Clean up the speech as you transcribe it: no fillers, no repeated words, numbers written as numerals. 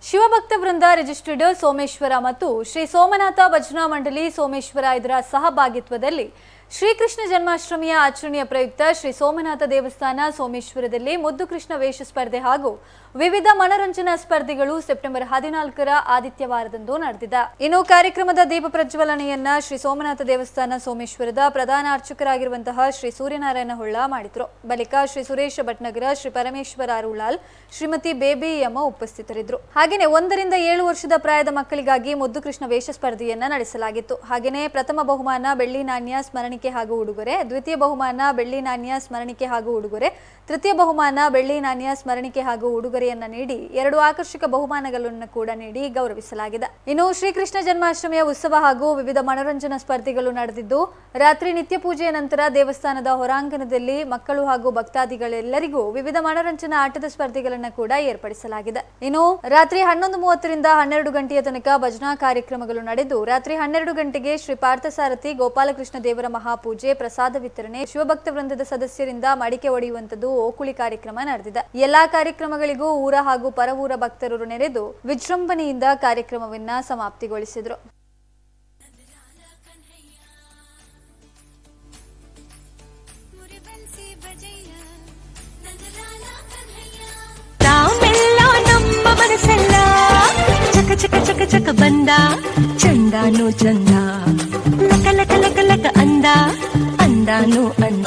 ಶಿವಭಕ್ತ ವೃಂದ ರಿಜಿಸ್ಟರ್ಡ್ ಸೋಮೇಶ್ವರ ಮತ್ತು ಶ್ರೀ ಸೋಮನಾಥ ಭಜನಾ ಮಂಡಳಿ ಸೋಮೇಶ್ವರ ಇದರ ಸಹಭಾಗಿತ್ವದಲ್ಲಿ ಶ್ರೀಕೃಷ್ಣ ಜನ್ಮಾಷ್ಟಮಿಯ ಆಚರಣೆಯ ಪ್ರಯುಕ್ತ ಶ್ರೀ ಸೋಮನಾಥ ದೇವಸ್ಥಾನ ಸೋಮೇಶ್ವರದಲ್ಲಿ ಮುದ್ದು ಕೃಷ್ಣ ವೇಷ ಸ್ಪರ್ಧೆ ಹಾಗೂ ವಿವಿಧ ಮನರಂಜನಾ ಸ್ಪರ್ಧೆಗಳು ಸೆಪ್ಟೆಂಬರ್ 14ರ ಆದಿತ್ಯವಾರದಂದು ನಡೆದಿದೆ. ಇನ್ನು ಕಾರ್ಯಕ್ರಮದ ದೀಪ ಪ್ರಜ್ವಲನೆಯನ್ನ ಶ್ರೀ ಸೋಮನಾಥ ದೇವಸ್ಥಾನ ಸೋಮೇಶ್ವರದ ಪ್ರಧಾನ ಅರ್ಚಕರಾಗಿರುವಂತಹ ಶ್ರೀ ಸೂರ್ಯನಾರಾಯಣ ಹೊಳ್ಳ ಮಾಡಿದ್ರು. ಬಳಿಕ ಶ್ರೀ ಸುರೇಶ ಭಟ್ನಗರ, ಶ್ರೀ ಪರಮೇಶ್ವರ ಅರುಳಾಲ್, ಶ್ರೀಮತಿ ಬೇಬಿ ಯಮ್ಮ ಉಪಸ್ಥಿತರಿದ್ದರು. ಹಾಗೆಯೇ 1 ರಿಂದ 7 ವರ್ಷದ ಪ್ರಾಯದ ಮಕ್ಕಳಿಗಾಗಿ ಮುದ್ದು ಕೃಷ್ಣ ವೇಷ ಸ್ಪರ್ಧೆಯನ್ನ ನಡೆಸಲಾಗಿತ್ತು. ಹಾಗೆಯೇ ಪ್ರಥಮ ಬಹುಮಾನ ಬೆಳ್ಳಿ ನಾಣ್ಯ ಸ್ಮರಣಿಕೆ ಹಾಗೂ ಉಡುಗೊರೆ, ದ್ವಿತೀಯ ಬಹುಮಾನ ಬೆಳ್ಳಿ ನಾಣ್ಯ ಸ್ಮರಣಿಕೆ ಹಾಗೂ ಉಡುಗೊರೆ, ತೃತೀಯ ಬಹುಮಾನ ಬೆಳ್ಳಿ ನಾಣ್ಯ ಸ್ಮರಣಿಕೆ ಹಾಗೂ ಉಡುಗೊರೆಯನ್ನ ನೀಡಿ 2 ಆಕರ್ಷಕ ಬಹುಮಾನಗಳನ್ನು ಕೂಡ ನೀಡಿ ಗೌರವಿಸಲಾಗಿದೆ. ಇನ್ನು ಶ್ರೀಕೃಷ್ಣ ಜನ್ಮಾಷ್ಟಮಿಯ ಉತ್ಸವ ಹಾಗೂ ವಿವಿಧ ಮನೋರಂಜನಾ ಸ್ಪರ್ಧೆಗಳು ನಡೆದಿದ್ದು, ರಾತ್ರಿ ನಿತ್ಯ ಪೂಜೆಯ ನಂತರ ದೇವಸ್ಥಾನದ ಹೊರಾಂಗಣದಲ್ಲಿ ಮಕ್ಕಳು ಹಾಗೂ ಭಕ್ತಾದಿಗಳೆಲ್ಲರಿಗೂ ವಿವಿಧ ಮನೋರಂಜನಾ ಆಟದ ಸ್ಪರ್ಧೆಗಳನ್ನು ಕೂಡ ಏರ್ಪಡಿಸಲಾಗಿದೆ. ಇನ್ನು ರಾತ್ರಿ 11:30 ರಿಂದ 12 ಗಂಟೆಯ ತನಕ ಭಜನಾ ಕಾರ್ಯಕ್ರಮಗಳು ನಡೆದು, ರಾತ್ರಿ 12 ಗಂಟೆಗೆ ಶ್ರೀ ಪಾರ್ಥಸಾರಥಿ ಗೋಪಾಲಕೃಷ್ಣ ದೇವರ ಮಹಾಪೂಜೆ, ಪ್ರಸಾದ ವಿತರಣೆ, ಶಿವಭಕ್ತ ವೃಂದದ ಸದಸ್ಯರಿಂದ ಮಡಿಕೆ ಒಡೆಯುವಂತದ್ದು, ಓಕುಳಿ ಕಾರ್ಯಕ್ರಮ ನಡೆದಿದೆ. ಎಲ್ಲಾ ಕಾರ್ಯಕ್ರಮಗಳಿಗೂ ಊರ ಹಾಗೂ ಪರವೂರ ಭಕ್ತರು ನೆರೆದು ವಿಜೃಂಭಣೆಯಿಂದ ಕಾರ್ಯಕ್ರಮವನ್ನ ಸಮಾಪ್ತಿಗೊಳಿಸಿದರು. ಚಕ ಚಕ ಚಕ ಚಕ ಬಂದ ಚಂದಾನು ಚಂದ, ಲಕ ಲಕ ಲಕ ಲಕ ಅಂದ ಅಂದಾನು ಅಂದ.